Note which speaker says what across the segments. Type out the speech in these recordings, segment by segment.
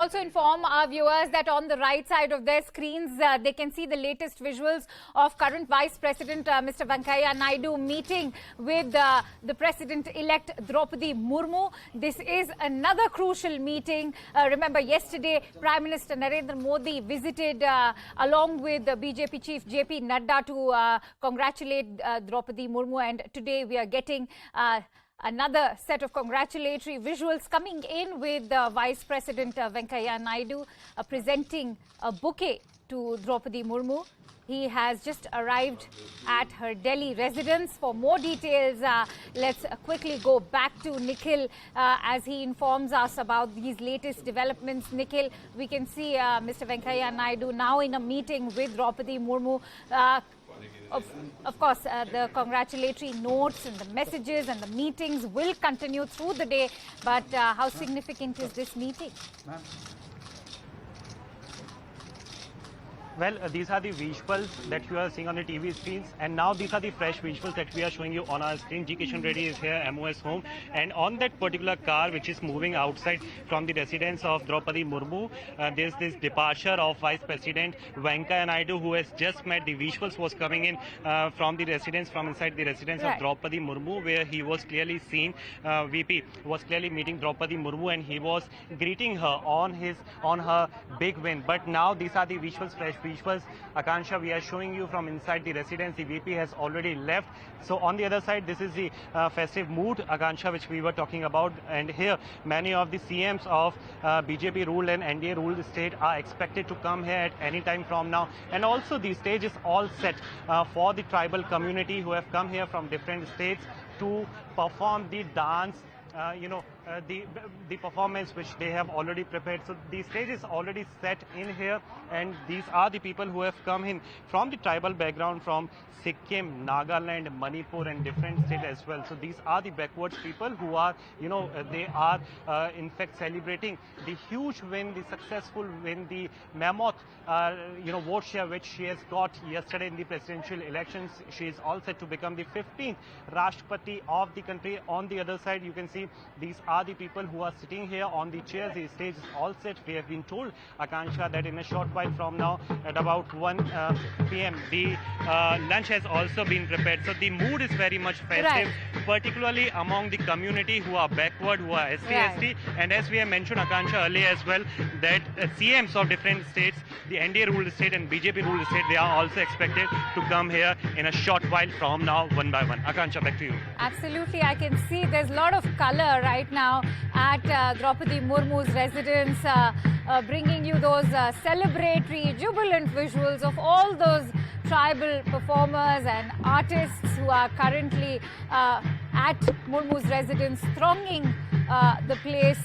Speaker 1: Also inform our viewers that on the right side of their screens, they can see the latest visuals of current Vice President Mr. Venkaiah Naidu meeting with the President-elect Droupadi Murmu. This is another crucial meeting. Remember, yesterday, Prime Minister Narendra Modi visited along with the BJP chief JP Nadda to congratulate Droupadi Murmu, and today we are getting another set of congratulatory visuals coming in with Vice President Venkaiah Naidu presenting a bouquet to Draupadi Murmu. He has just arrived at her Delhi residence. For more details, let's quickly go back to Nikhil as he informs us about these latest developments. Nikhil, we can see Mr. Venkaiah Naidu now in a meeting with Draupadi Murmu. Of course, the congratulatory notes and the messages and the meetings will continue through the day. But how significant is this meeting?
Speaker 2: Well, these are the visuals that you are seeing on the TV screens, and now these are the fresh visuals that we are showing you on our screen. G. Kishan Reddy is here, MOS home, and on that particular car which is moving outside from the residence of Draupadi Murmu, there's this departure of Vice President Venkaiah Naidu, who has just met. The visuals was coming in from the residence, from inside the residence of Draupadi Murmu, where he was clearly seen. VP was clearly meeting Draupadi Murmu, and he was greeting her on her big win. But now these are the visuals, fresh visuals. Akansha, we are showing you from inside the residence. The VP has already left. So on the other side, this is the festive mood, Akansha, which we were talking about. And here, many of the CMs of BJP ruled and NDA ruled state are expected to come here at any time from now. And also the stage is all set for the tribal community who have come here from different states to perform the dance. The performance which they have already prepared. So the stage is already set in here, and these are the people who have come in from the tribal background from Sikkim, Nagaland, Manipur and different states as well. So these are the backwards people who are, they are in fact celebrating the huge win, the successful win, the mammoth, vote share which she has got yesterday in the presidential elections. She is all set to become the 15th Rashtrapati of the country. On the other side, you can see these are the people who are sitting here on the chairs. The stage is all set. We have been told, Akansha, that in a short while from now, at about 1 p.m., the lunch has also been prepared. So the mood is very much festive, particularly among the community who are backward, who are SC, and as we have mentioned, Akansha, earlier as well, that CMs of different states, the NDA ruled state and BJP ruled state, they are also expected to come here in a short while from now, one by one. Akansha, back to you.
Speaker 1: Absolutely. I can see there's a lot of color right now at Draupadi Murmu's residence, bringing you those celebratory, jubilant visuals of all those tribal performers and artists who are currently at Murmu's residence, thronging the place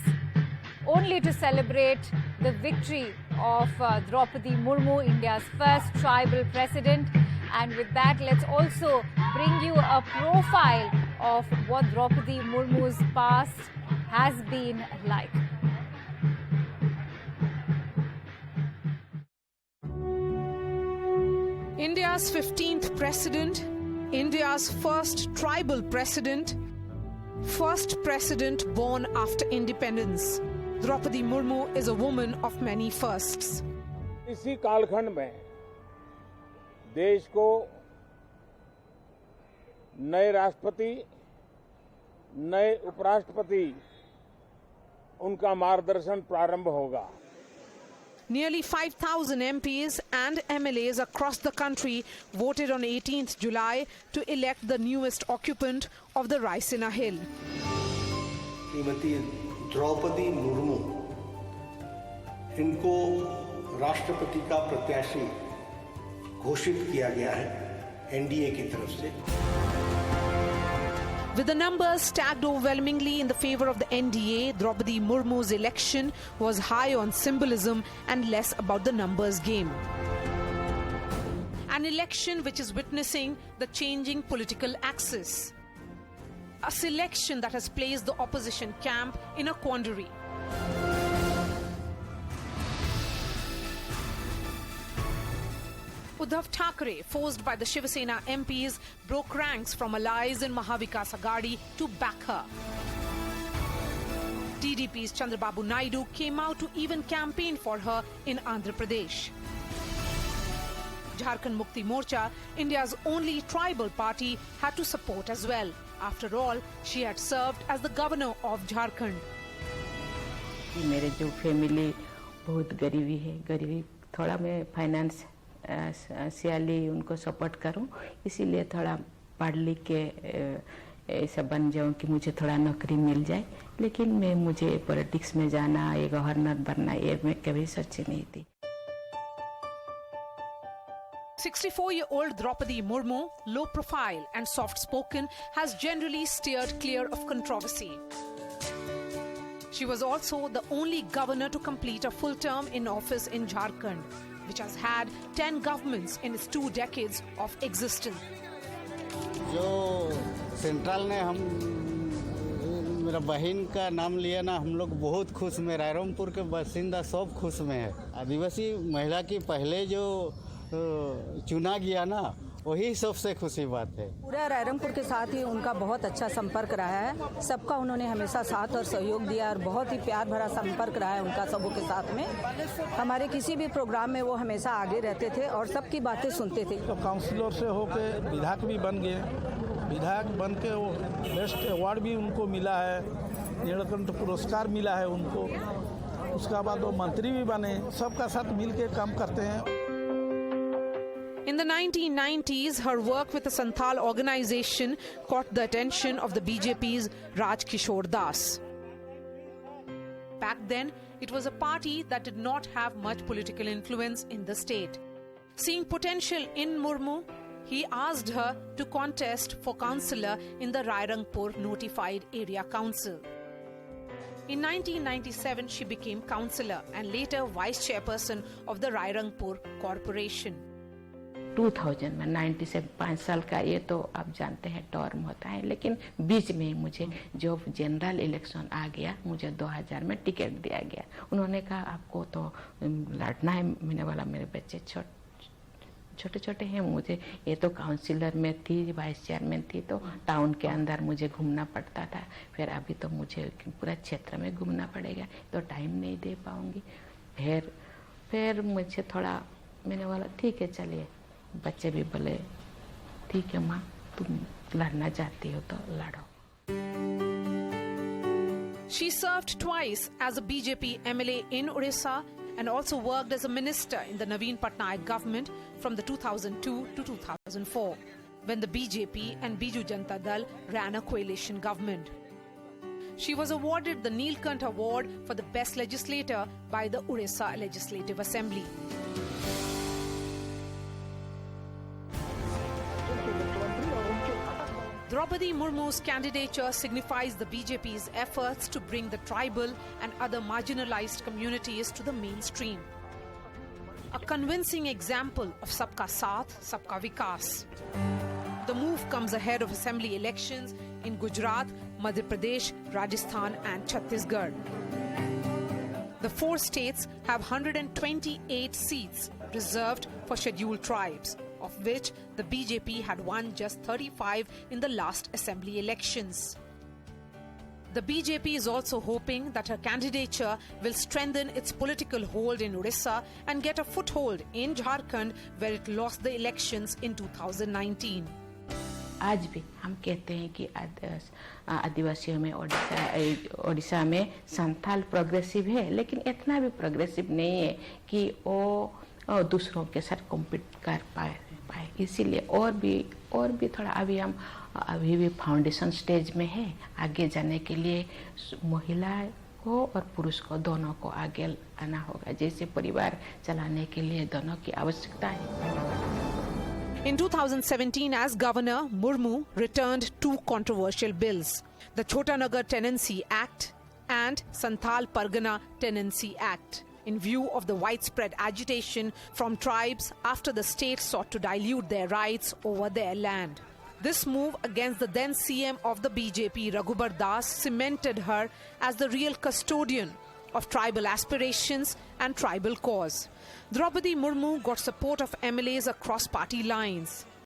Speaker 1: only to celebrate the victory of Draupadi Murmu, India's first tribal president. And with that, let's also bring you a profile of what Draupadi Murmu's past has been like.
Speaker 3: India's 15th president, India's first tribal president, first president born after independence. Draupadi Murmu is a woman of many firsts.
Speaker 4: इसी कालखंड में देश को नए राष्ट्रपति, नए उपराष्ट्रपति, उनका मार्गदर्शन प्रारंभ होगा.
Speaker 3: Nearly 5,000 MPs and MLAs across the country voted on 18th July to elect the newest occupant of the Raisina Hill.
Speaker 5: Shrimati Draupadi Murmu, इनको राष्ट्रपति का प्रत्याशी घोषित किया गया है एनडीए की तरफ से.
Speaker 3: With the numbers stacked overwhelmingly in the favor of the NDA, Draupadi Murmu's election was high on symbolism and less about the numbers game. An election which is witnessing the changing political axis. A selection that has placed the opposition camp in a quandary. Uddhav Thackeray, forced by the Shiv Sena MPs, broke ranks from allies in Mahavikas Aghadi to back her. TDP's Chandrababu Naidu came out to even campaign for her in Andhra Pradesh. Jharkhand Mukti Morcha, India's only tribal party, had to support as well. After all, she had served as the governor of Jharkhand.
Speaker 6: मेरे जो family बहुत गरीबी है, गरीबी थोड़ा मैं financially उनको support करूं, इसीलिए थोड़ा पढ़ लिख के ऐसा बन जाऊं कि मुझे थोड़ा नौकरी मिल जाए. लेकिन मुझे पॉलिटिक्स में जाना, ये गवर्नर बनना, ये मैं कभी सोची नहीं थी.
Speaker 3: 64-year-old Draupadi Murmu, low profile and soft-spoken, has generally steered clear of controversy. She was also the only governor to complete a full term in office in Jharkhand, which has had 10 governments in its 2 decades of existence.
Speaker 7: जो central ने हम मेरा बहन का नाम लिया ना, हम लोग बहुत खुश में, रायरंगपुर के बासिंदा सब खुश में है. आदिवासी महिला की पहले जो चुना गया ना, वही सबसे खुशी बात है.
Speaker 8: पूरा रायरंगपुर के साथ ही उनका बहुत अच्छा संपर्क रहा है. सबका उन्होंने हमेशा साथ और सहयोग दिया और बहुत ही प्यार भरा संपर्क रहा है उनका सबों के साथ में. हमारे किसी भी प्रोग्राम में वो हमेशा आगे रहते थे और सबकी बातें सुनते थे.
Speaker 9: तो काउंसिलर से होके विधायक भी बन गए. विधायक बन के वो बेस्ट अवार्ड भी उनको मिला है, नीलकंठ पुरस्कार मिला है उनको. उसके बाद वो मंत्री भी बने. सबका साथ मिल के काम करते हैं.
Speaker 3: In the 1990s, her work with the Santhal organization caught the attention of the BJP's Raj Kishore Das. Back then, it was a party that did not have much political influence in the state. Seeing potential in Murmu, he asked her to contest for councillor in the Rairangpur Notified Area Council. In 1997, she became councillor and later vice chairperson of the Rairangpur Corporation.
Speaker 6: 2000 में 97 5 साल का ये तो आप जानते हैं term होता है, लेकिन बीच में मुझे जो जनरल इलेक्शन आ गया, मुझे 2000 में टिकट दिया गया. उन्होंने कहा आपको तो लड़ना है. मैंने बोला मेरे बच्चे छोटे छोटे हैं, मुझे ये तो काउंसिलर में थी, वाइस चेयरमैन थी, तो टाउन के अंदर मुझे घूमना पड़ता था. फिर अभी तो मुझे पूरा क्षेत्र में घूमना पड़ेगा, तो टाइम नहीं दे पाऊंगी. फिर मुझे थोड़ा, मैंने बोला ठीक है चलिए. बच्चे भी बोले ठीक है माँ, तुम लड़ना चाहती हो तो लड़ो.
Speaker 3: She served twice as a BJP MLA in Odisha and also worked as a minister in the Naveen Patnaik government from the 2002 to 2004, when the BJP and Biju Janata Dal ran a coalition government. She was awarded the Neelkant Award for the Best Legislator by the Odisha Legislative Assembly. Draupadi Murmu's candidature signifies the BJP's efforts to bring the tribal and other marginalized communities to the mainstream. A convincing example of Sabka Saath, Sabka Vikas. The move comes ahead of assembly elections in Gujarat, Madhya Pradesh, Rajasthan and Chhattisgarh. The 4 states have 128 seats reserved for scheduled tribes, of which the BJP had won just 35 in the last assembly elections. The BJP is also hoping that her candidature will strengthen its political hold in Odisha and get a foothold in Jharkhand, where it lost the elections in 2019.
Speaker 6: आज भी हम कहते हैं कि आदिवासियों में ओडिशा में Santhal progressive है, लेकिन इतना भी प्रोग्रेसिव नहीं है कि वो दूसरों के साथ कॉम्पीट कर पाए. इसीलिए और भी थोड़ा अभी भी फाउंडेशन स्टेज में है. आगे जाने के लिए महिला को और पुरुष को दोनों को आगे आना होगा. जैसे परिवार चलाने के लिए दोनों की आवश्यकता है.
Speaker 3: In 2017, as governor, Murmu returned 2 controversial bills, the Chotanagar Tenancy Act and Santhal Pargana Tenancy Act, in view of the widespread agitation from tribes after the state sought to dilute their rights over their land. This move against the then CM of the BJP, Raghubar Das, cemented her as the real custodian of tribal aspirations and tribal cause. Draupadi Murmu got support of MLAs across party lines.